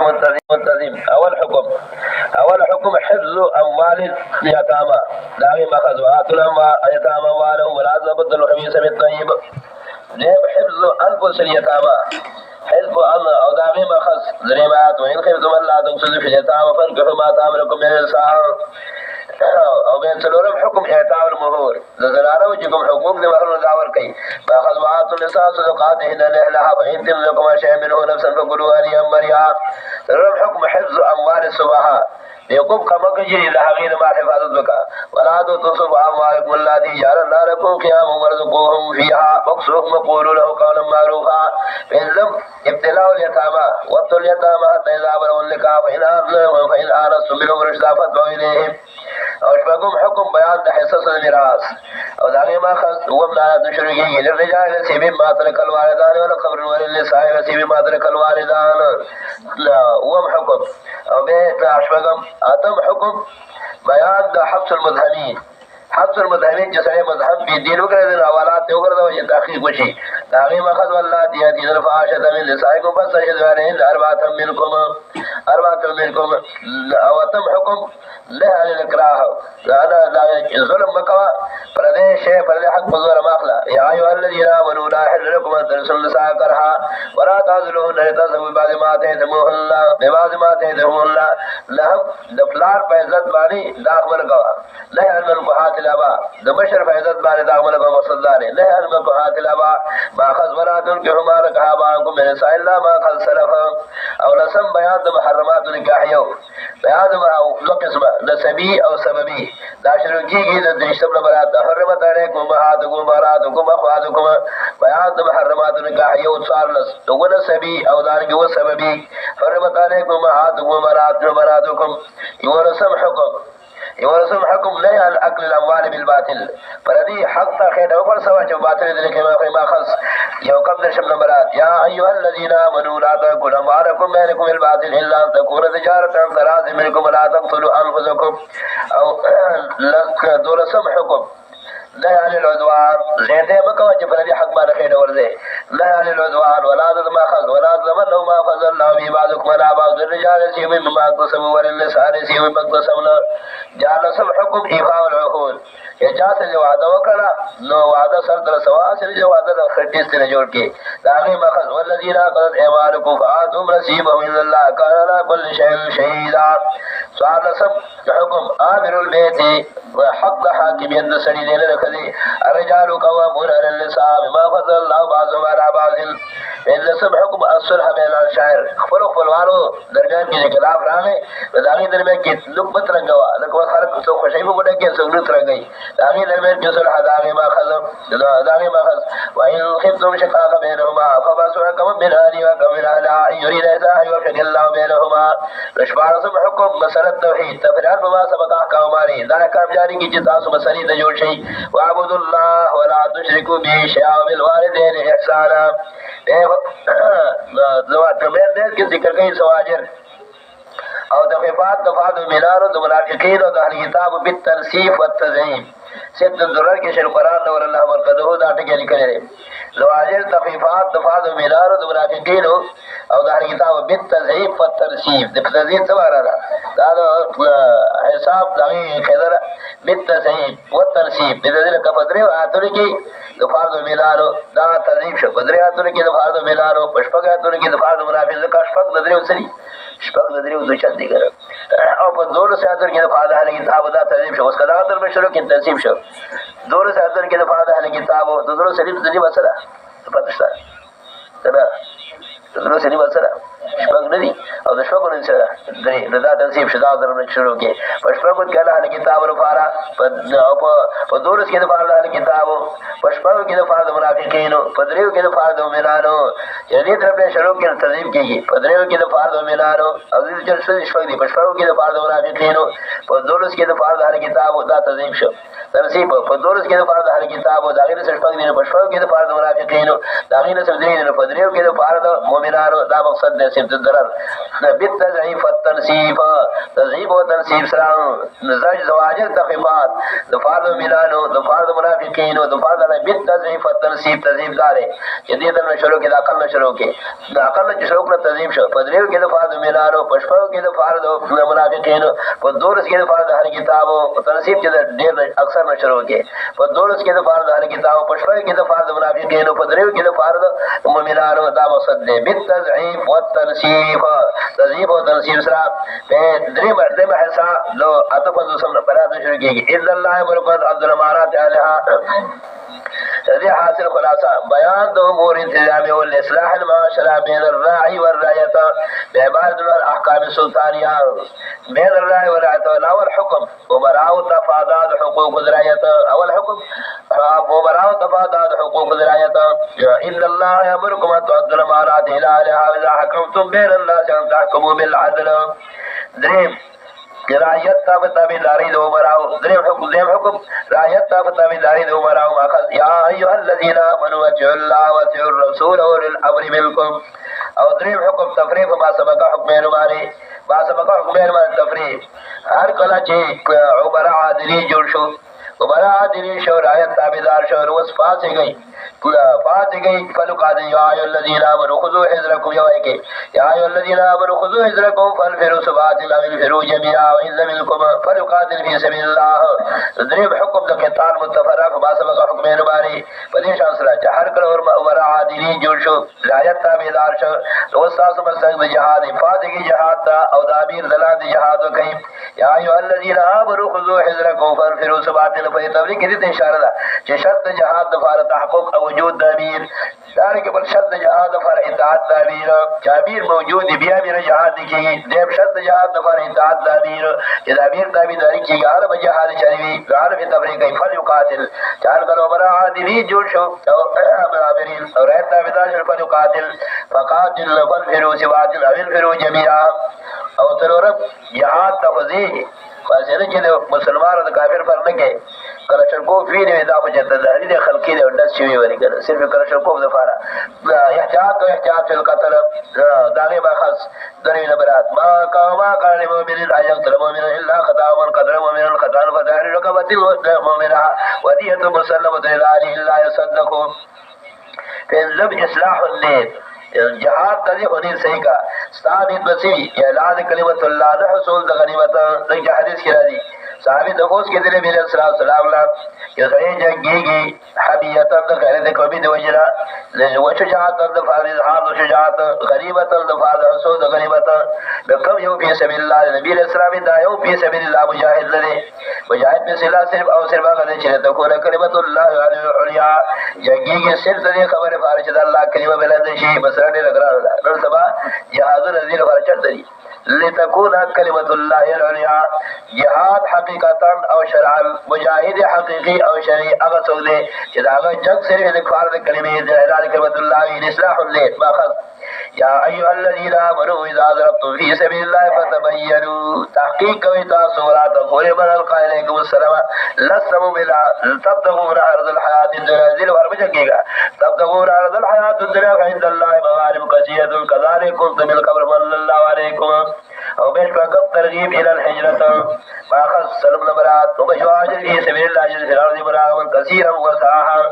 منتظم اول حكم حفظ اموال اليتامى داغي مخذ وآتوا اليتامى اموالهم ولا تبدلوا الخبيث بالطيب. حفظ انفس اليتامى حزب او داغي مخذ ذريبات وان خفتم الا تقسطوا في اليتامى فانكحوا ما طاب لكم من النساء او بين سلولم حكم اعطاء المهور زلزال وجهكم حقوق لمهر دعور كي فاخذ وآتوا النساء صدقاتهن لها فان تم لكم شيء منه نفسا فكلوا هنيئا مريئا. سلولم حكم حفظ اموال السفهاء يقوم كما كجري لها غير ما حفاظت بك ولا تصب اموالكم التي جعلنا لكم قياما وارزقوهم فيها واكسوهم وقولوا له قولا معروفا. فان لم ابتلاء اليتامى وابتلوا اليتامى حتى اذا بلغوا النكاح فان انستم منهم رشدا فادفعوا اليهم. او شبكم حكم بيان حصص الميراث او داغي ما خذ ومن تشركي للرجال نصيب ما ترك الوالدان والقبر وللنساء نصيب ما ترك الوالدان. لا وم حكم او بيت اشبكم اتم حكم بيان حبس المذهبين حبس المذهبين جسد مذهب في دين وغير الاولات وغير وجه تحقيق وشي داغي ما خذ والله ياتين الفاحشه من نسائكم فاستشهدوا عليهن اربعه منكم او اتم حكم لا للإكراه لا ظلم مكوا فردي شيء فردي حق بزور ماخلا. يا أيها الذين آمنوا لا يحل لكم أن ترثوا النساء كرها ولا تعزلوهن لتذهبوا ببعض ما آتيتموهن لهم دفلار فعزت باني داخل قوا لا يحل القحات الأباء دمشر فعزت باني داخل قوا مصداري لا يحل القحات الأباء ما أخذ ولا تنكحوا ما ركح آباءكم من نساء إلا ما أخذ سلفا أو لسم بيان محرمات نكاح يوم بيان ما قسمه نسبي او سببي دا شروع کیږي د درشتم برات حرمت علیکم امهاتکم اخواتکم بیان د محرمات نکاح یو څوارلس دغه نسبي او دانګي و سببي حرمت علیکم امهاتکم یو رسم حكم لا عن اكل الاموال بالباطل فردي حق خير او سوا جو باطل ذلك ما خص يو كم درشم نمبرات. يا ايها الذين امنوا لا تاكلوا اموالكم بينكم بالباطل الا ان تكون تجاره عن تراض منكم ولا تقتلوا انفسكم او رسم حكم لا عن العدوان زيده مكوا جبري حق ما خير ورده لا عن العدوان ولا تتماخذ ولا تتمنوا ما فضل الله به بعضكم على بعض الرجال نصيب مما اكتسبوا وللنساء نصيب مما اكتسبنا. جعل سب حكم ايفاء العقول اجازت جو وعده وکړه نو وعده سر در سوا سر جو وعده د خټیس نه جوړ کی داغه مخذ والذین قد ایمانکم فاتم نصیبهم من الله كان على كل شيء شهيدا. سوال سب حکم امر البيت وحق حاکم ید سړي دې نه کړي الرجال قوامون على النساء بما فضل الله بعضهم على بعض. ان سب حکم الصلح بين الشاعر خپلوانو درمیان کې خلاف راغی داغه درمیان کې لبت رنگوا لکه خلق څو خوشي په وډه کې څو نت راغی داغه درمیان کې صلح داغه ما خذ وان خفتم شقاق بينهما فبعثوا حكما من اهله وحكما من اهلها ان يريد اصلاحا يوفق الله بينهما. رشبار سب حکم مسألة التوحید تفریات بما سبق احکام ماری دا احکام جاری کی چې تاسو مسلې ته جوړ شئ واعبدوا الله ولا تشركوا به شيئا وبالوالدين احسانا. دې کې ذکر کوي سواجر او تخفيفات دفعات المنار والمنافقين واهل الكتاب بالتنسيف والتزعيم ست الدرر کې شر قران نور الله مرقده دا ټکی لیکل زواجر تخفيفات دفعات المنار والمنافقين او اهل الكتاب بالتزعيم والتنسيف د تزعيم څه واره دا حساب دغه خضر بالتزعيم والتنسيف د دې کفدري اتل کې دفعات المنار دا تزعيم شو بدري اتل کې دفعات المنار پشپګ اتل کې دفعات المنافقين کا شپګ د دې وسري شپږ د دریو دوچت دي ګره او په دور ساتر کې د فاده اهل کتاب دا تنظیم شو اوس کله تر بشرو کې تنظیم شو دور ساتر کې د فاده اهل کتاب او د دور سړي د دې مسله پاتې شته د دور سړي مسله شپږ نه دي او د شپږ نه سره درې دا تنظیم شدا در شروع کې په شپږ کې اهل کتاب لپاره په دور کې د فاده اهل کتاب په شپږ کې د فاده منافقین په دریو کې د فاده مؤمنانو یعنی تر په شروع کې تنظیم کېږي په دریو کې د فاده مؤمنانو او د چل شپږ دي په شپږ کې د فاده منافقین په دور کې د فاده اهل کتاب دا تنظیم شو ترتیب په دور کې د فاده اهل کتاب دا غیر شپږ دي په شپږ کې د فاده منافقین دا غیر سم دي په دریو کې د فاده مؤمنانو دا مقصد دی تنصیب ضرر بالتضعیف والتنصیب تضعیف و تنصیب سره زواجر تخفیفات د فرد ملانو د فرد منافقین او د فرد بالتضعیف والتنصیب تضعیف دار چې دې د شروع کې د عقل شروع کې د عقل شروع کړه تضعیف شو په دریو کې د فرد ملانو پښپو کې د فرد منافقین په دورس کې د فرد هر کتاب او تنصیب چې ډېر اکثر نه شروع کې په دورس کې د فرد هر کتاب پښپو کې د فرد منافقین په دریو کې د فرد مؤمنانو دا مقصد دی بالتضعیف والتنصیب تضعیف او تنصیب سره په درې حصہ لو اتفضل سم برات شروع کیږي اذن الله برکت عبد الامارات علیها هذه حاصل خلاصہ بیان دو امور انتظامی والاصلاح المعاشرہ بین الراعی والرعیت بعبارت الاحکام السلطانیہ بین الراعی والرعیت اول حکم وبراء تفادات حقوق الرعیت اول حکم وبراء تفادات حقوق الرعیت ان الله یامرکم ان تؤدوا الامانات الى اهلها واذا حكمتم بین الناس ان تحكموا بالعدل دریم رعیت تابعداری دو مراو دریم حکم رعیت تابعداری دو مراو ماخذ یا ایها الذين امنوا اطیعوا الله واطیعوا الرسول واولي الامر منكم او دریم حکم تفریق ما سبق حکمین ماری ما سبق حکمین ماری تفریق هر کله چې عمر عادلی جوړ شو عمر عادلی شو رعیت تابعدار شو روز فاسه گئی فلو قادر یا ایو الذین آمنوا خذوا حذرکم یوائکی یا ایو الذین آمنوا خذوا حذرکم فانفروا ثبات او انفروا جميعا وان منکم فلو قادر فی سبیل الله دریم حکم د قتال متفرق ما سبق حکمین باری پدې شان سره چې هر کله عمر عادلی جوړ شو رعایت تابعدار شو روز تاسو مستقبل جهاد فاتحی جهاد او د امیر دلال جهاد وکي یا ایو الذین آمنوا خذوا حذرکم فانفروا ثبات په تبلیغ کې د اشاره ده چې شرط جهاد د فار تحقق او وجود د امیر دار کې بل شرط جهاد د فار اطاعت د امیر جابیر موجود بیا امیر جهاد کېږي د شرط جهاد د فار اطاعت د امیر چې د امیر تابعداري کېږي هر به جهاد چلوي هر به تبلیغ کوي فل یقاتل چار کلو عمر عادلی جوړ شو او امرین او رایت تابعدار شو فل یقاتل فقاتل فانفروا ثبات او انفروا جميعا او ترورب جهاد تفضیل فاسره چې مسلمانانو د کافر پر نه کې کلشنکوف ویني دا په جته ده دې خلقي له ډس شوی وري کنه صرف کلشنکوف د فاره احتیاط فی القتل داغه باخص درې نبرات ما قوما قال المؤمنين ايق المؤمن الا خطا من قدر المؤمن خطا فدار ركبت المؤمن وديه مسلمه الى الا يصدقوا فذب اصلاح النيت جهاد تدی خونی صحیح کا ستانیت بسیوی اعلان کلمت اللہ نے حصول دا غنیمت دیکھ حدیث کی رضی صحابی دفوس کے دلے میرے صلی اللہ علیہ وسلم کہ غیر جنگی گی حبیتا دا غیر دے قومی دو وجرہ وشجاعت دا فارض حال و شجاعت غنیمت دا فارض حصول دا غنیمت بکم یو فی سبیل اللہ نبی علیہ السلام دا یو فی سبیل اللہ مجاہد لدے مجاہد میں صلح صرف او صرف آگا دے چلے تکون کلمت اللہ علیہ جنگی کے صرف دے خبر فارج دا اللہ کلمہ بلندشی مسرد لگران دا نر سبا جہاد نزیر فارچر دری لتكون كلمة الله العليا جهاد حقيقة او شرعا مجاهد حقيقي او شرعي اغا سوده جدا جنگ صرف ذکر کلمه اعلان كلمة الله اصلاح الليل ما خذ يا ايها الذين امنوا اذا ضربتم في سبيل الله فتبينوا تحقيق وتاسوا ولا تقولوا من القى اليكم السلام لستم بلا تبتغون عرض الحياة الدنيا ذل وربجكيغا تبتغون عرض الحياة الدنيا عند الله مغارب كثيرة كذلك كنتم من قبل من الله عليكم او بیش فقط ترغیب الى الحجرة فاخذ سلم نبرات وبشواجر في سبيل الله جل في الارض مراغما كثيرا وساحا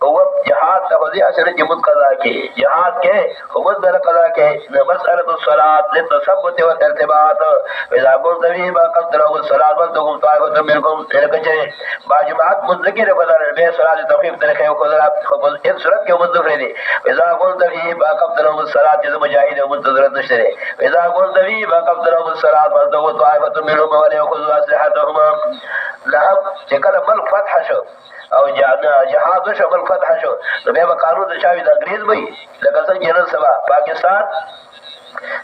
هو جهاد تفضی اثر جمد قضا کے جهاد کے خمد در قضا کے مسألة الصلاة للتثبت والارتباط اذا قلت فيه ما قدره الصلاة ولتكن طائفة منكم لكجر باجماعت مذکر بدر بے صلاة توفیق ترخے وخذرات خفض ان صورت کے مدفر دے اذا قلت فيه ما قدره الصلاة جز مجاہد ومنتظرت نشترے اذا قلت فيه ما قدره الصلاة ولتكن طائفة منهم وليأخذوا أسلحتهم لهم چکل ملک فتح شو او جهاد شو ملک فتح شو نو بیا قانون د شاوی د انګریز وای لکه څنګه جنن سبا پاکستان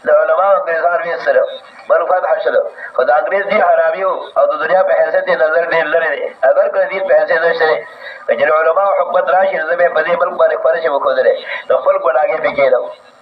د علماء انګریزان وی سره ملک فتح شو خو د انګریز دی حرامیو او د دنیا په حیثیت نظر ډیر لري دی اگر کله دې په حیثیت نشته کله علماء حکومت راشي زمې په دې ملک باندې فرض مکو درې نو خپل ګډاګه پکې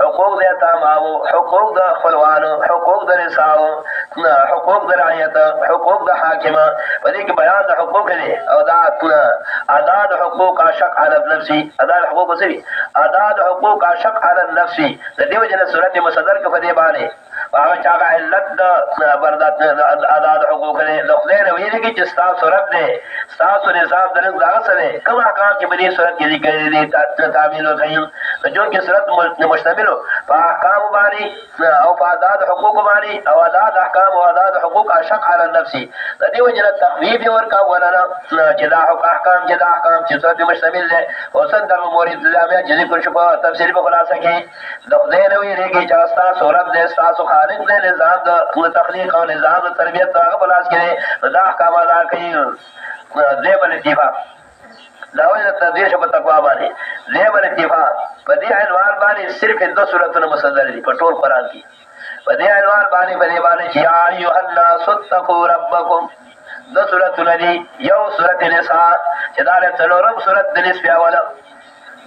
حقوق د تمامو، حقوق د خپلوانو، حقوق د نساو، حقوق د رعیت، حقوق د حاکمه. په دې کې بیان د حقوق دي او دا ادا د حقوق اشق علی النفس، ادا د حقوق څه دي؟ ادا د حقوق اشق علی النفس. د دې وجه نه سورته مصدر کې په دې باندې هغه چاغه علت د بردات ادا د حقوق دي. نو خدای نو ویل کې چې تاسو رب دې تاسو نظام درنګ دا سره کوم احکام چې بني صورت کې ذکر دي تعمیل او تغیر جو کې صورت مشتمل په احکام باندې او په ادا د حقوق باندې او ادا د احکام او ادا د حقوق اشق علی النفس. د دې وجه نه تخفیف ورکا ولنا چې دا احکام چې دا احکام چې صورت مشتمل دي او څنګه د امور اسلامي چې ذکر شو په تفسیر په خلاصه کې د خدای نو ویل کې چې تاسو رب دې تاسو خالق دې نظام د تخلیق او نظام د تربیت هغه خلاص کې دا احکام ادا کوي. دې بل اتفاق دا وجه تدریس په تقوا باندې دې بل اتفاق په دې عنوان باندې صرف د سورته مصدر دي په ټول قران کې په دې عنوان باندې په دې باندې یا ایها الناس اتقوا ربکم د سورته لري یو سورته نساء چې دا له څلورم سورته د نصف اوله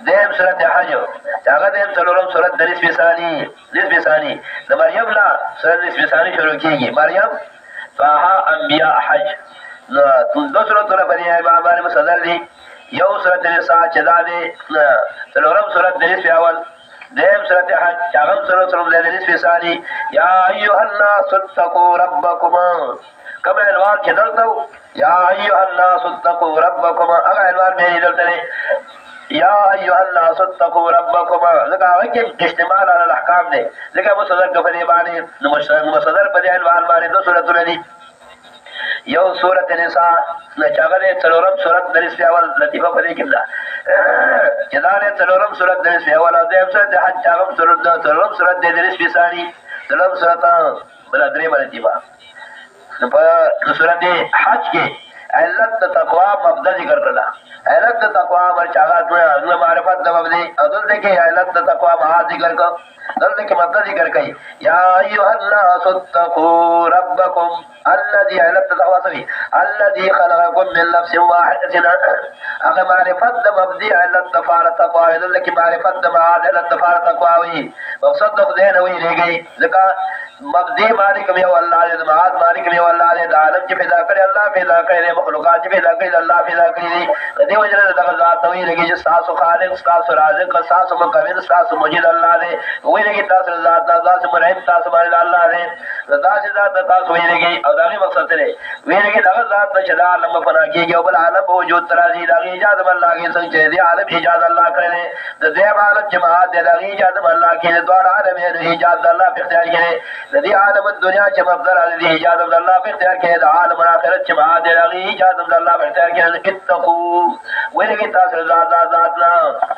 دیم سورته حج هغه دیم څلورم سورته د نصف ثانی د مریم لا سورته نصف ثانی شروع کیږي مریم طه انبیاء حج دو سورته په دې باندې مصدر دي یو سورته نساء چې دا دي څلورم سورته د نصف اول دیم سورته حج هغه سورته د نصف ثانی یا ایها الناس اتقوا ربکم کما عنوان کې دلته یا ایها الناس اتقوا ربکم هغه عنوان به دلته یا ایها الناس اتقوا ربکم لکه هغه کې اشتمال علی الاحکام دی لکه مصدر په دې باندې مصدر په دې عنوان باندې دو سورته دي یو سورۃ النساء چاغله څلورم سورۃ د نصف اول لطیفه په دې کې ده چې دا له څلورم سورۃ د نصف اول او دیم سورۃ حج چاغم سورۃ د څلورم سورۃ د نصف ثانی څلورم سورۃ بل درې لطیفه په سورۃ حج کې علت تقوا مبدا ذکر کړل علت تقوا ورچاغه د معرفت د مبدی او دلته کې علت تقوا ما ذکر کړ دلته کې مبدا ذکر کړي یا ایها الناس اتقوا ربکم الذي علت تقوا سوي الذي خلقكم من نفس واحده هغه معرفت د مبدی علت تقوا دلته کې معرفت د معاد علت تقوا وي مقصد د خدای نه وی لګي ځکه مبدی مالک می او الله دې معاد مالک می او الله دې عالم چې پیدا کړی الله پیدا کړی مخلوقات چې پیدا کړی الله پیدا کړی دې وجه نه دغه ذات وی لګي چې تاسو خالق تاسو رازق تاسو مقبل تاسو مجید الله دې وی لګي تاسو ذات تاسو مرحم تاسو باندې الله دې ذات ذات تاسو وی لګي او دا مقصد دی وی لګي دغه ذات چې دا عالم فنا کیږي او بل عالم وجود ترازی دا ایجاد الله کې څنګه دې عالم ایجاد الله کړی د دې عالم جماعت دې دا ایجاد الله کې دوه عالم ایجاد الله په اختیار کې دې عالم الدنیا چې مقدر دې ایجاد الله په اختیار کې د عالم الاخرت چې ما دې دا ایجاد الله په اختیار کې اتقوا وی لګي تاسو ذات نه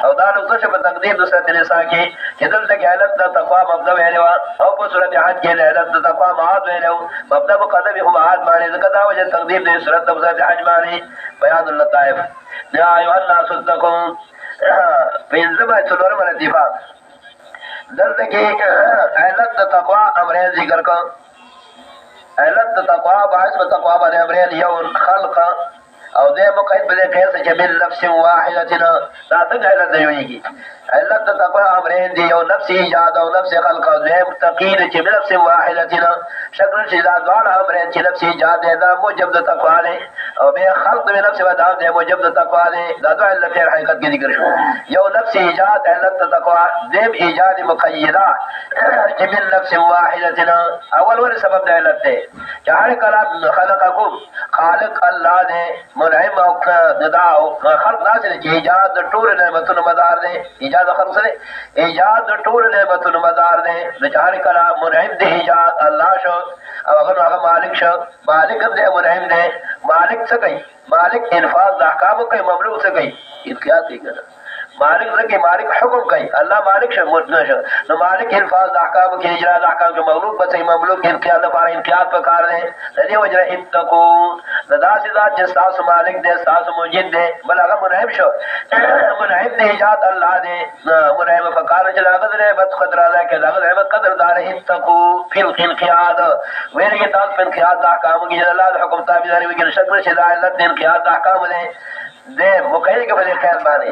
او دا نو څه په تقدیر د سورۃ النساء کې چې دلته کې علت د تقوا مبدا ویلو او په سورۃ حج کې علت د تقوا معاد ویلو مبدا مقدمه هو معاد باندې ځکه دا وجه تقدیر د سورۃ حج باندې بیان اللطائف یا ایها الناس اتقوا پنځمه څلورمه لطیفه دلته کې علت د تقوا امرین ذکر کړه علت د تقوا باعث په تقوا باندې امرین یو خلق او دې مقید بلې قیاس چې من نفس واحده دا څنګه علت دی علت د تقوا امرین دی یو نفس ایجاد او نفس خلق او دې تقید چې من نفس واحده شکل چې دا ډول امرین چې نفس ایجاد دا موجب د تقوا دی او به خلق من نفس ودا دی موجب د تقوا دی دا د علت حقیقت کې ذکر شو یو نفس ایجاد علت د تقوا دې ایجاد مقیده چې من نفس واحده اول سبب د علت دی چې هر کلام خلقکم خالق الله دی منعم او ددا او خلق داسې چې ایجاد د ټول نعمتونو مدار دی ایجاد خلق سره ایجاد د ټول نعمتونو مدار دی د هر کلام منعم دی ایجاد الله شو او هغه مالک شو مالک دې منعم دی مالک څه کوي مالک انفاذ د احکام کوي مملوک څه کوي اختیار دی کنه مالک څنګه مالک حکم کوي الله مالک شو نو مالک انفاذ د احکام کې اجرا د احکام کې مملوک بچي مملوک انقیاد لپاره انقیاد پکار دی دې وجه اتقوا داسې ذات چې تاسو مالک دی تاسو موجود دی بل هغه منعم شو منعم دی ایجاد الله دی منعم پکار چې هغه دې بد قدر ادا کې هغه دې قدردار اتقوا فی الانقیاد ویلګي تاسو په انقیاد د احکام کې الله د حکم تابعداري وکړي شکل چې د علت د انقیاد د احکام دی دې مقید کې په دې خیال باندې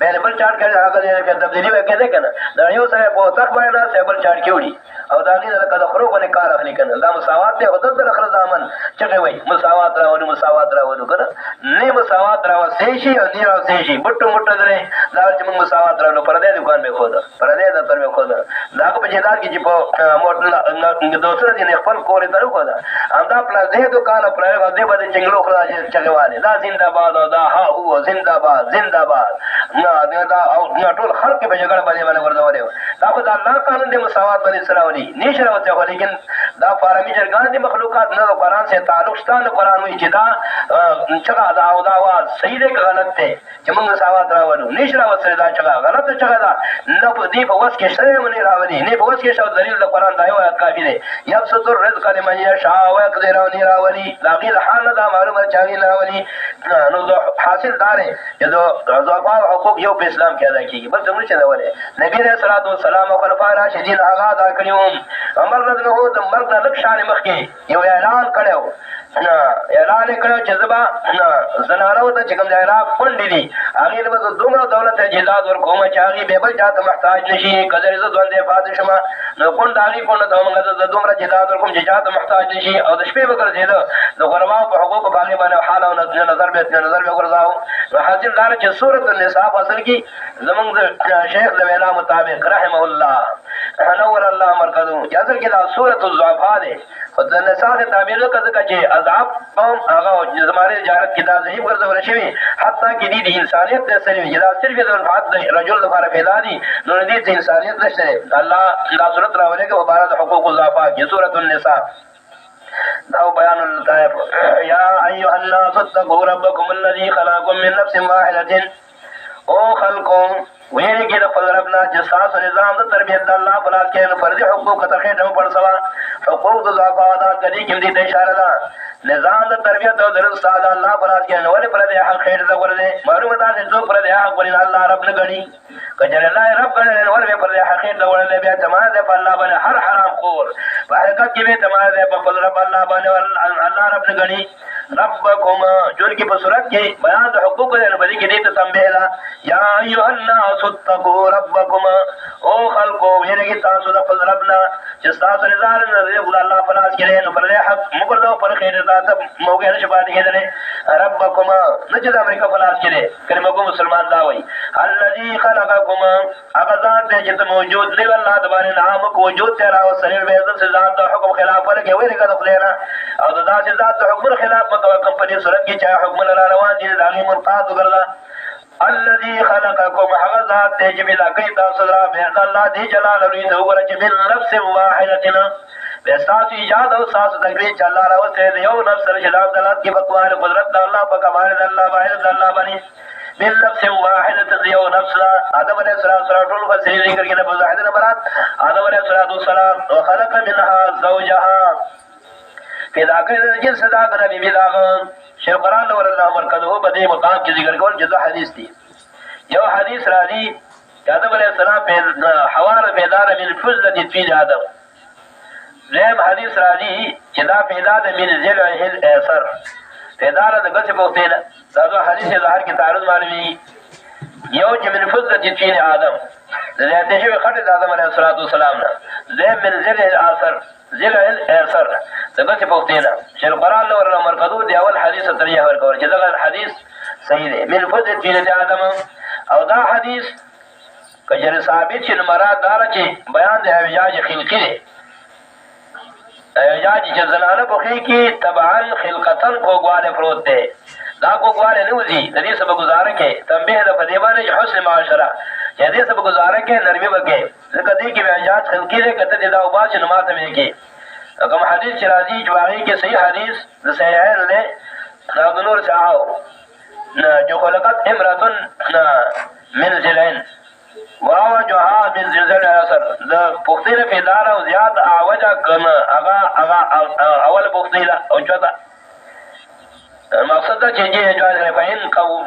به بل چاټ کړي هغه دې تبدیلی وکړي کنه دا یو سره په تک باندې دا بل چاټ کیوړي او دا نه کله خرو باندې کار اخلي کنه دا مساوات ته هدد در خر ځامن چې وای مساوات راوړو کنه نه مساوات راوځي شي او نه راوځي شي بټو مټ درې دا چې موږ مساوات راوړو پر دې دکان به خو دا پر دې د تر به خو دا دا په جدار کې چې په موټر دوسر دي خپل کورې درو خو دا امدا پلا دې دکان پر دې باندې چنګلو خلا چې والے دا زنده‌باد او دا ها هو زنده‌باد نه دا او ټول خلک په جګړه باندې ورځولې دا خو دا الله قانون دې مساوات باندې سراولي نشه راوته خو لیکن دا فارمی جرګان دي مخلوقات نه قرآن سے تعلق شته قرآن وی چې دا چغه دا او دا واز صحیح دی غلط دی چې موږ مساوات راوړو نشه راوته دا چغه غلط چغه دا نه په دې په وس کې شته منی راولي نه په وس کې شته دلیل د قرآن دا یو آیت کافی دی یبسط الرزق لمن یشاء ويقدر راولي لاغي حال دا معلومه چاغي راولي نو حاصل دار چې دو ضعفاء حقوق یو په اسلام کې ادا کیږي بس څنګه چې دا وله نبی رسول الله والسلام او خلفای راشدین هغه دا کړیو عمر رضی الله عنه د مرګ د شان مخکې یو اعلان کړو اعلان کړو چې زبا زنانو ته چې کوم ځای را پوندې دي هغه له دومره دولت جهاد ور کومه چې هغه به بل چاته محتاج نشي کله عزت باندې پاتې شمه نو کون داغي کون ته موږ د دومره جهاد ور کوم چې چاته محتاج نشي او د شپې وګر زیاده د غربا په حقوق باندې باندې حال او نظر به ورځاو نو حاصل دار چې سورۃ النساء اصل کې زمونږ شیخ د وینا مطابق رحمه الله نور الله مرکزو اصل کې دا سورۃ الضعفاء ده خدای النساء ته تعبیر وکړه چې عذاب قوم هغه زماره جارت کې دا ذهب ورزول شوی حتی کې دي انسانيت ته سره جدا صرف د منفعت رجل لپاره پیدا دي نو دې انسانيت نشته الله دا سورۃ راولې کې مبارک حقوق الضعفاء کې سورۃ النساء او بیان اللطائف یا ایها الناس اتقوا ربکم الذی خلقکم من نفس واحده او خلقکم ویری کې د خپل ربنا جساس نظام د تربیت د الله په لاس کې فرض حقوق ته خېټه پر سوا حقوق د ضعفاء ادا کوي کوم دي اشاره ده نظام د تربیت او درس د الله په لاس کې نو ولې پر دې حق خېټه ده ورته معلومه ده چې څوک پر دې حق ولې الله رب نه غني کجره الله رب غني ولې پر دې حق خېټه ورته بیا تمام ده په الله باندې هر حرام خور په حقیقت کې به تمام ده په فضل رب الله باندې الله رب نه غني ربکم جون کی په صورت کې بیان د حقوق د نبی کې دې ته سمبهلا یا ایها الناس اتقوا ربکم او خلقو یې تاسو د خپل ربنا چې تاسو رضا نه الله فلاس کې نو پر حق مقرر پر خیر ذات موګه نشه باندې کېدل ربکم نه چې د امریکا فلاس کې کلمه کو مسلمان دا وای الذي خلقکم هغه ذات چې موجود دی الله تبارک نام کو وجود ته راو سره به عزت ذات د حکم خلاف ورکه وای رګه خپلنا او د ذات د حکم خلاف کمپنی صورت کې چا حکم لرا روان دي داغي منقاد وګرځا الذي خلقكم حغذات تجمل کوي تاسو را به الله دې جلال لري نو ورچ من نفس واحده بساس ایجاد او ساس تکوین چې الله راوته یو نفس سره جلال دلالت کې بقوار قدرت الله په کمال الله باندې الله باندې من نفس واحده یو نفس آدم علیہ السلام ټول په ذکر کې نه بظاهر برات آدم علیہ السلام وخلق منها زوجها پیدا کړی د جنس دا د نبی دا شیخ قرآن نور الله مرکزه په دې مقام کې ذکر کول جدا حدیث دي یو حدیث راځي چې آدم علیہ السلام په حوار پیدا من فضلة فی آدم زم حدیث راځي چې دا پیدا د من ذل الاثر پیدا د غڅ په وته دا حدیث ظاهر کې تعارض معلومي یو چې من فضلة فی آدم د دې چې خټه د آدم علیہ السلام نه زم من ذل الاثر ذل الاثر دغه په وختینا شیخ قرآن نور الله مرکزو دی اول حدیث تریه ورکول چې دغه حدیث صحیح دی من فضل جنت آدم او دا حدیث کجر ثابت چې مراد دار چې بیان د اعجاج خلقی دی اعجاج چې زنانه په خې کې تبعا خلقتن کوګواله پروت دی دا کوګواله نه وځي د دې سبب گزاره کې تنبیه د فدیبانه حسن معاشره چې دې سبب گزاره کې نرمي وکړي ځکه دې کې اعجاج خلقی دی کته دا او باش نه ماته مې کې کوم حدیث چې راځي چې واقعي کې صحیح حدیث د صحیحین له دا نور صحاو جو خلقت امراتن من زلین واو جوها من زلزل اثر د پختینه پیدار او زیات اواجه کنا اغا اول پختینه او چوتا مقصد دا چې جواز فین کو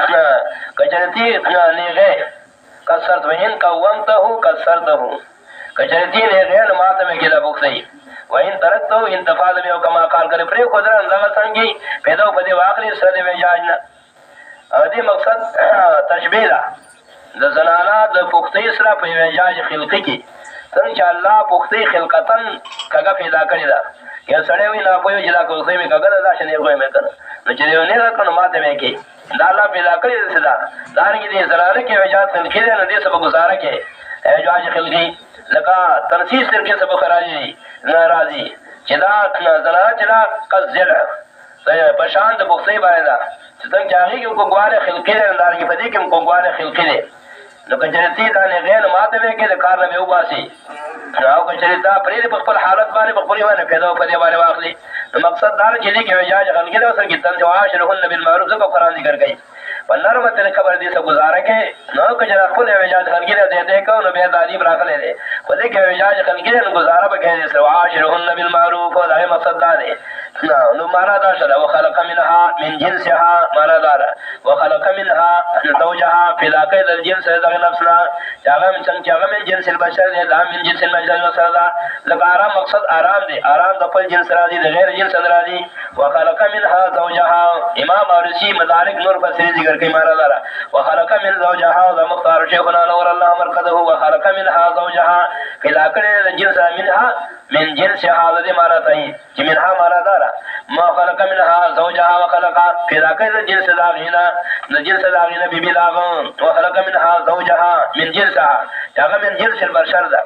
کچرتی نیغه کسرت وین قومته کسرته کچرتی نیغه ماته مې کېدا پختای وین ترکتو انتفاض میں کما قال کرے پرے خدرا اندازہ سنگی پیدا پدی واقعی سره دی وجاجنا ادي مقصد تشبیه د زنانا د پختې سره په اعجاز خلقي کې څنګه چې الله پختې خلقتن کګه پیدا کړی دا یا سړی وي نه پوهېږي چې دا کوڅې مې کګه دا شنې کوی مې کنه نو چې یو نه کړو ماته مې کې دا الله پیدا کړی دې دا دانګې دې زنانه کې اعجاز خلقي دی نو دې سبا گزاره کې اعجاز خلقي لکه تنسیس تر کې سبا خراجي ناراضي چې دا زنانه چې دا قزل په شان د پختې باندې دا چې څنګه چې هغې کې کوګواله خلقي دی دانګې په دې کې کوګواله خلقي دی نو کچرتی دا نه غیر ماته وې کې د کار نه یو باسي او کچرتا پرې په خپل حالت باندې په خپل باندې پیدا په دې باندې واخلي نو مقصد دا چې دې کې وجاج خلګي له سره کې تن جواشرهن بالمعروف څخه قرآن ذکر کوي په نرمه طریقه باندې څه گزاره کې نو کچرا خپل وجاج خلګي له دې کو نو به تعلیم راغله دې په دې کې وجاج خلګي له گزاره به کې سره واشرهن بالمعروف او دا مقصد دا دی نو معنا دا شله وخلق منها من جنسها معنا دا وخلق منها زوجها پیدا کړ د جنس د نفسنا هغه څنګه هغه من جنس البشر دی دا من جنس البشر سره دا لکه آرام مقصد آرام دی آرام د خپل جنس راځي د غیر جنس راځي وخلق منها زوجها امام اورسی مدارک نور فسری ذکر کوي معنا دا وخلق من زوجها د مختار شیخنا نور الله مرقده وخلق منها زوجها پیدا کړ د جنس منها من جنسها د معنا ته چې منها معنا دا ما خلق منها زوجها وخلق پیدا کړ د جنس داغینا د جنس داغینا بیبی داغون وخلق منها زوجها من جنسها هغه من جنس البشر ده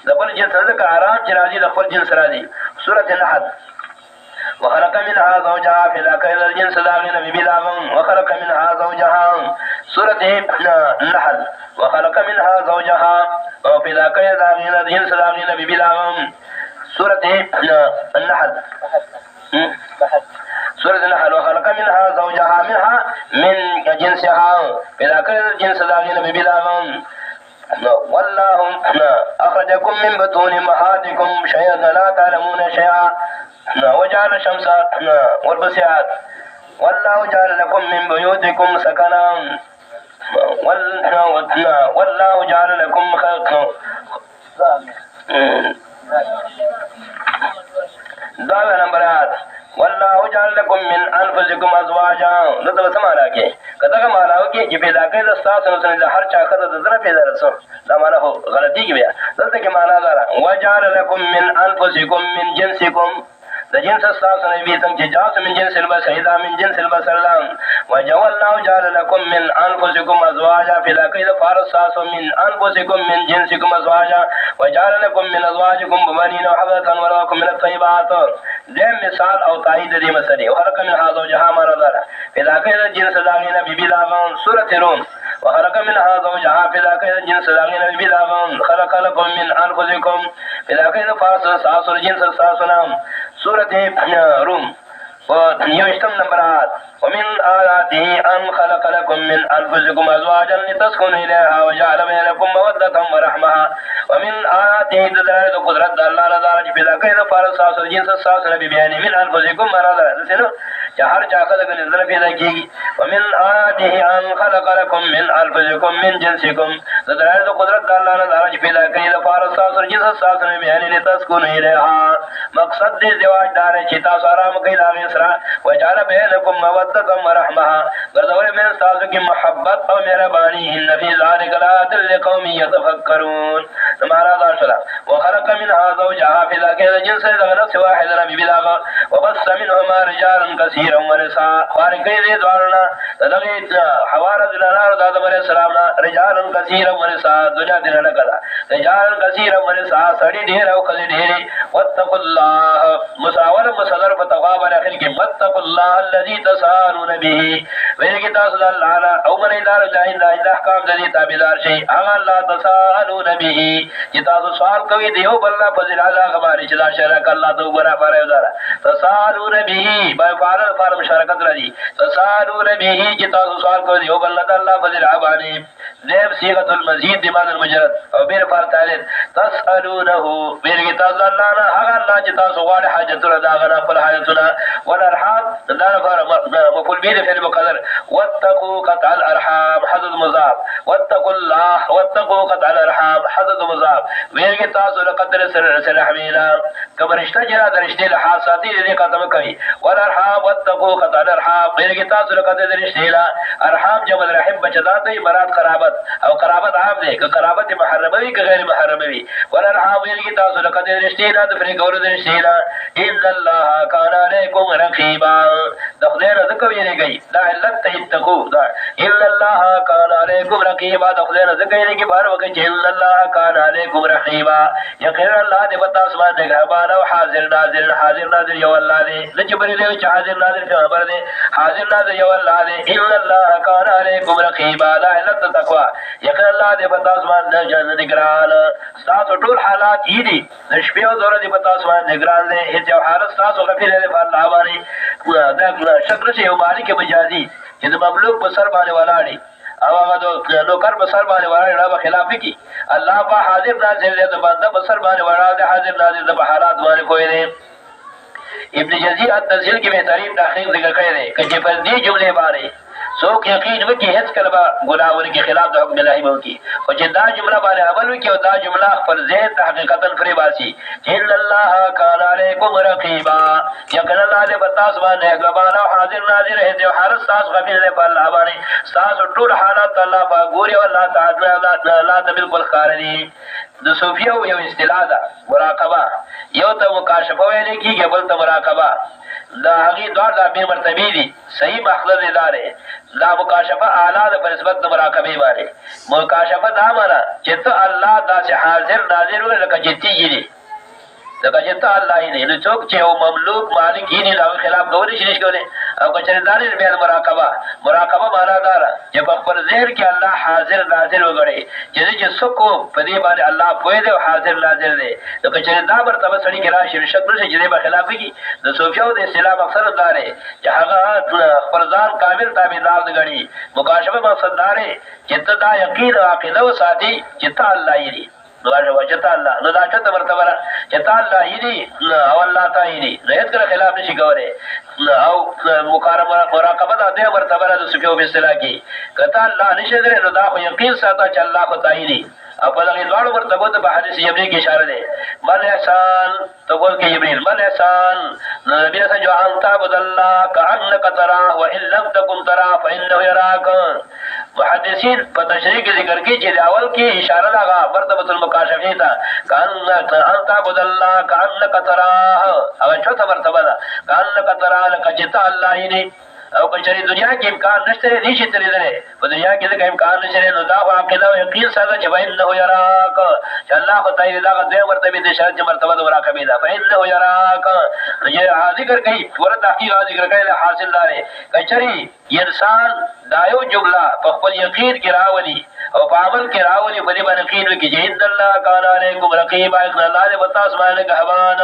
د بل جنس د آرام چې راځي د خپل جنس راځي سورۃ النحل وخلق منها زوجها پیدا کړ د جنس داغینا بیبی داغون وخلق منها زوجها سورۃ النحل وخلق منها زوجها او پیدا کړ د داغینا د جنس داغینا بیبی داغون سورۃ النحل سورة النحل وخلق منها زوجها منها من جنسها پیدا کړ جنس داغینه بیبی داغون والله اخرجكم من بطون امهاتكم شيئا لا تعلمون شيئا وجعل الشمس والبسيات والله جعل لكم من بيوتكم سكنا والله جعل لكم دعوة نمبرات والله جعل لكم من انفسكم ازواجا دغه سمانا کې کله معنا او کې چې پیدا کړل تاسو نو څنګه هر چا خدای د زړه پیدا رسو دا معنا هو غلطي کې بیا دلته کې معنا دا وجعل لكم من انفسكم من جنسكم د جنس تاسو نه وی څنګه چې جاس من جنس البشر من جنس البشر وجعل الله جعل لكم من انفسكم ازواجا پیدا کړل فارس تاسو من انفسكم من جنسكم ازواجا وجعل لكم من ازواجكم بنين وحفظة ولكم من الطيبات دې مثال او تایید دې مسلې وخلق من هذا زوجها مرضا پیدا کړل جنس داغینا بیبی داغون سورۃ روم وخلق من هذا زوجها پیدا کړل جنس داغینا بیبی داغون خلق لكم من انفسكم پیدا کړل فارس تاسو جنس تاسو نام سورۃ روم ويشتم نمبرات ومن آياته أن خلق لكم من أنفسكم أزواجا لتسكنوا إليها وجعل بينكم مودة ورحمة ومن آياته دلالة قدرة الله لدارج بلا كيد فارس ساس الجنس الساس ببيان من أنفسكم مرضا سنو جهر جاخد نزل في ذكي ومن آياته أن خلق لكم من أنفسكم من جنسكم دلالة قدرة الله لدارج بلا كيد فارس ساس الجنس الساس ببيان لتسكنوا إليها مقصد دي زواج دار چتا سارام کئی لاغی سرا وجعل بینکم مودتا ورحمہ گردور میں استازو کی محبت او مہربانی ان فی ذالک لآیات لقوم یتفکرون نمارا دار شلا وخلق منها زوجها فی ذاک جنس نفس واحد نبی بلاغا وبث منهما رجالا کثیرا ونساء خارقی دی دوارنا تدغیت حوارد لنار دادم علیہ السلام رجالا کثیرا ونساء دنیا دینا لکلا رجالا کثیرا ونساء سڑی دیر او خلی دیری واتقوا الله مساور مصدر فتقواب الاخر کی واتقوا الله الذي تسالون به ویلکی تاسو الله او من ادار جاهد د احکام د تابعدار شي هغه الله تسالون به چې تاسو سوال کوي دیو بلنا فضل اعلی غباري چې دا شرک الله تو برا پر یوزار تسالون به بای فارم شرکت راځي تسالون به چې تاسو سوال کوي دیو بلنا الله فضل غباري ذیب صيغه المزيد بمعنى المجرد او تکبیر پر تعالی تسالونه ویرګی تاسو الله نه هغه الله چې تاسو غواړئ حاجتونه دا غنا پر حاجتونه والارحام دا لپاره مفعول به فعل مقدر واتقوا قطع الارحام حدد مضاف واتقوا الله واتقوا قطع الارحام حدد مضاف ویرګی تاسو لقدر سر رحمینا کوم رشتہ جرا درشتي له حاساتي دې قدم کوي والارحام واتقوا قطع الارحام ویرګی تاسو لقدر درشتي له ارحام جمع رحم بچدا دی مراد قرابت او قرابت عام دی که قرابت محرمه وي که غیر محرمه وي والارحام ویرګی تاسو لقدر درشتي له د فرې کول درشتي له ان الله كان عليكم رقيبا د خدای رزق ویریږي دا علت ته تقو دا ان الله كان عليكم رقيبا د خدای رزق ویریږي بار وکړي چې ان الله كان عليكم رقيبا یقینا الله دې پتا اسمان دې غبان او حاضر ناظر یو الله دې د جبرئیل چې حاضر ناظر خبر دې حاضر ناظر یو الله دې ان الله كان عليكم رقيبا دا علت تقوا یقینا الله دې پتا اسمان دې جن نگران تاسو ټول حالات یې دي د شپې او ورځې پتا اسمان نگران دې هیڅ یو حالت تاسو غفیر دې په الله باندې دا شکر شي یو مالک مجازي چې د مملوک په سر باندې ولاړی او هغه د نوکر په سر باندې ولاړی نه خلاف کی الله په حاضر ناظر دې د بنده په سر باندې ولاړ حاضر ناظر د حالات باندې کوی دی ابن جزی التنزیل کې بهترین تحقیق ذکر کړی دی چې په دې جمله باندې څوک یقین وکي هیڅ کله ګناه ورکی خلاف د حکم الهي وکي او چې دا جمله باندې عمل وکي او دا جمله خپل ذهن حقیقتا فری باسي ان الله كان عليكم رقيبا یقینا الله دې بتاس باندې غبان او حاضر ناظر هي حارس تاس غفیر دې په الله باندې تاس ټول حالات الله په ګوري او الله تعالی الله ته بالکل خارجي د صوفیو یو اصطلاح ده مراقبه یو ته مکاشفه ویل کیږي بل ته مراقبه دا هغه دوه د به مرتبه دي صحیح مخلص ادارې لا مکاشفه اعلی د نسبت د مراقبه باندې مکاشفه دا معنا چې ته الله داسې حاضر ناظر ولکه جتیږي لکه چې ته الله یې نه څوک چې او مملوک مالک یې نه له خلاف کولی شي نشي او کچره داري بیا مراقبه معنا دا چې په خپل ذهن کې الله حاضر ناظر وګړي چې څوک په دې باندې الله پوهه دی او حاضر ناظر دی لکه چې دا مرتبه سړي کې راشي شکل شي چې په خلاف کې د صوفیو د اسلام مقصد دا دی چې هغه خپل ځان کامل تابعدار وګړي مکاشفه مقصد دا دی چې ته دا یقین او عقیده وساتي چې ته الله یې نو وجتا الله نو دا څه مرتبه را چې تا الله یې او الله تعالی یې رهت کړه خلاف نشي کوله او مراقبه دا د مرتبه را د سفیو په اصطلاح کې کته الله نشي درې نو دا خو یقین ساته چې الله خو تعالی او په دغه ډول مرتبه د حدیث جبرئیل کې اشاره ده بل احسان تو بول کې جبرئیل بل احسان نبی صلی الله علیه وسلم تعبد الله كأنك تراه وان لم تكن تراه فانه يراك محدثین په تشریح کې ذکر کوي چې اول کې اشاره لغا مرتبه المکاشفه ته كأنك تعبد الله كأنك تراه او چوتھا مرتبه ده كأنك تراه لك جتا الله یې او کچری دنیا کې امکان نشته نشي ترې ده په دنیا کې د امکان نشته نو دا عقیده او یقین سره چې وینه یراک چې الله تعالی دا د مرتبه د شرط مرتبه د مراقبه ده فینه یراک یې ذکر کوي ورته تحقیق ذکر کوي حاصل دار کچری انسان دایو جمله په خپل یقین کې راولي او په عمل کې راولي په دې باندې یقین وکړي چې ان الله کان علیکم رقیب الله دې بتاس باندې غهبان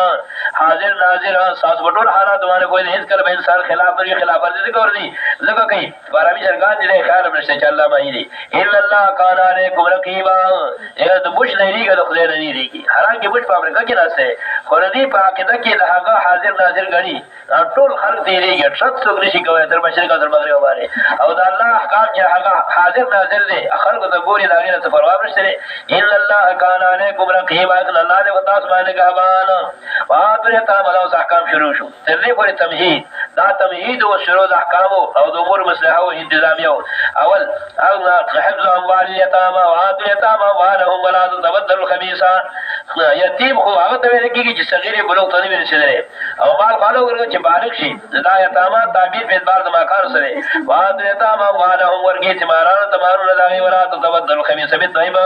حاضر ناظر ساس وټول حالات باندې کوئی هیڅ کله به انسان خلاف لري خلاف ورزي کوي لکه کوي بارامي شرګان دې خیال نشته چې الله باندې ان الله کان علیکم رقیب اې د بوش نه لري د خدای نه لري حالانکه بوش په امریکا کې راځي خو دې په عقیده کې دغه حاضر ناظر غړي ټول خلق دې لري شت څوک نشي کوي تر مشرق تر مغرب باندې او د الله احکام چې هغه حاضر ناظر دي خلق ته ګوري دا غیره څه پروا نشته ان الله کان علیکم رقیب ان الله دې وتاس باندې غبان واتره تعالی احکام شروع شو تر دې پورې تمهید دا تمهید او شروع د احکام او د امور مصلحه او انتظامیه اول او حفظ اموال اليتامى وآتوا اليتامى اموالهم ولا تتبدلوا الخبيث یتیم خو هغه ته ویل کېږي چې صغیر بلوغ ته نه رسیدلی او مال خالو ورغه چې بالغ شي دا یتامى تعبیر په اعتبار د مکان سره وآتوا اليتامى اموالهم ورګي چې مارانو تمارو لږه ولا تتبدلوا الخبيث بالطيب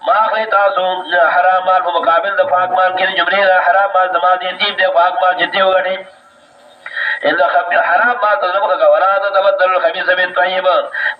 ما خلی تاسو حرام مال په مقابل د پاک مال کې جملې حرام مال زماد یتیم دی پاک مال جدي وګڼي ان حرام ما تظلمك ولا تتبدل الخبيث بالطيب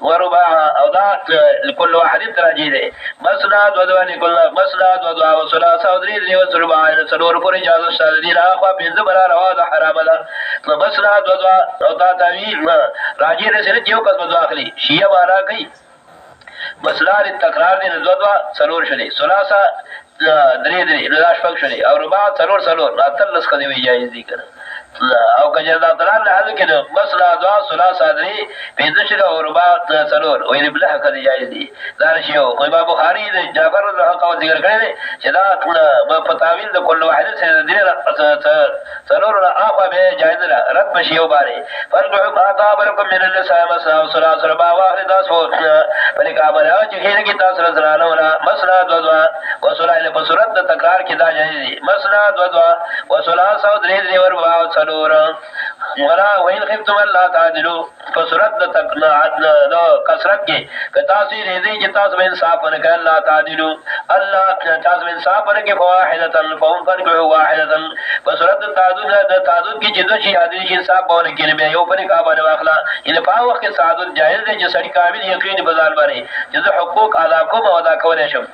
ورباع او ذات لكل واحد تراجيده مسناد ودوا لكل مسناد ودوا وسلاس ودري وسرباع سرور پر اجازت شادی را خوا بنز برا روا ده حرام لا مسناد ودوا او ذات تعویل راجی رسل جو قسم داخلي شیعہ مارا گئی مسلار تکرار دے ودوا سرور شدی سلاسا دري لاش پک شدی اور رباع سرور اتلس قدی وی جائز دی کر او کجدا دلال حل کده مسلا دعا ثلاث ادري بيذشر اور بعد سرور وين بله کدي جائز دي دار شيو امام بخاري جعفر الحق او ذکر کړي چې دا فتاویل د کل واحد سره دي سرور اخو به جائز رد بشيو باره فرق عطا بركم من النساء مسا ثلاث ربا واحد داس هو بلک امر چې هغه کی تاسو سره ولا مسلا دعا وسلائل بصورت تکرار کی دا جائز دي مسلا دعا وثلاث ادري وربا سلور ولا وين خفتم الله تعدلوا فسرت تقنا کثرت کے کتاسی رضی جتاس میں انصاف نے کہ اللہ تعدلوا اللہ تاس میں انصاف نے کہ واحدتا فهم فرق واحدتا فسرت تعدد کی جدو شی حدیث انصاف بون کے میں یو پر کا بن واخلا ان پاو کے تعدد جائز ہے جو سڑی کامل یقین بازار بارے جو حقوق ادا کو ادا کولے شم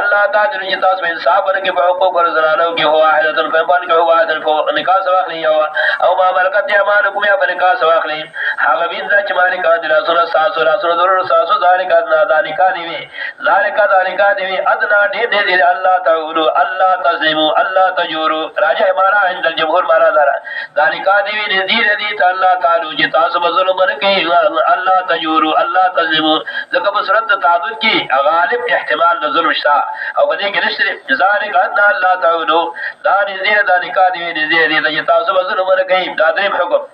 اللہ تعدلوا جتاس میں انصاف نے کہ حقوق اور زنانوں کے واحدتا فهم فرق واحدتا نکاح واخلی او ما ملکت اعمالکم یا فلکا سواخلی حاغ بیزا چی مالکا دلاسونا ساسو راسونا درور ساسو ذالکا ادنا ذالکا دیوی ادنا دے اللہ تعولو اللہ تظلمو اللہ تجورو راجع مارا عند الجمہور مارا دارا ذالکا دیوی نزیر تا اللہ تعالو جی تاسو ظلم رکی اللہ تجورو اللہ تظلمو لکہ بسرت تعدد کی غالب احتمال ظلم شتا او بدے کے نشتر ذالکا ادنا اللہ تعولو دا نزیر ذالکا دیوی نزیر دی تاسو ظلم رکی دادریم حکم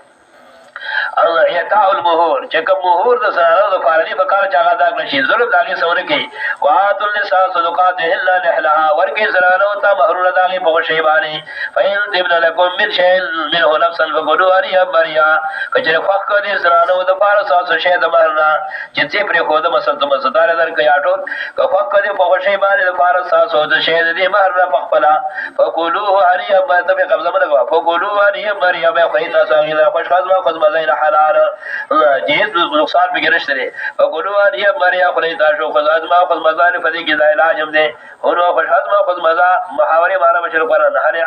اعطاء المهور چکم مهور د سره د فارلی بکار چاغه دا نشي ظلم داګه سونه کی وات النساء صدقات الا لحلها ورکی زرانو تا مہرور داګه په شی باندې فین تبن لكم من شيء منه نفسا فقولوا اريا بريا کچره فق دې زرانو د فار ساس شی د مہرنا چې پر خو د مسد مزدار در کیاټو که فق دې په شی باندې د فار ساس او د شی دې مہرنا پخپلا فقولوا اريا ما ته قبضه مده فقولوا اريا بريا به خیتا ساغیلا خوشخاز ما خود مزین حلال جهز نقصان بگرشت رہے وقلوا دیا مریا خلیتا شو خزاد ما خز مزان فدی کی علاج ہم دے انہوں خشاد ما خز مزا محاوری مارا مشرق پر نہرے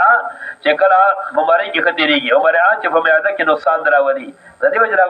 چکل مماری کی خطیری گی ہمارے چپ میں آدھا کی نقصان دراولی ندی وجرہ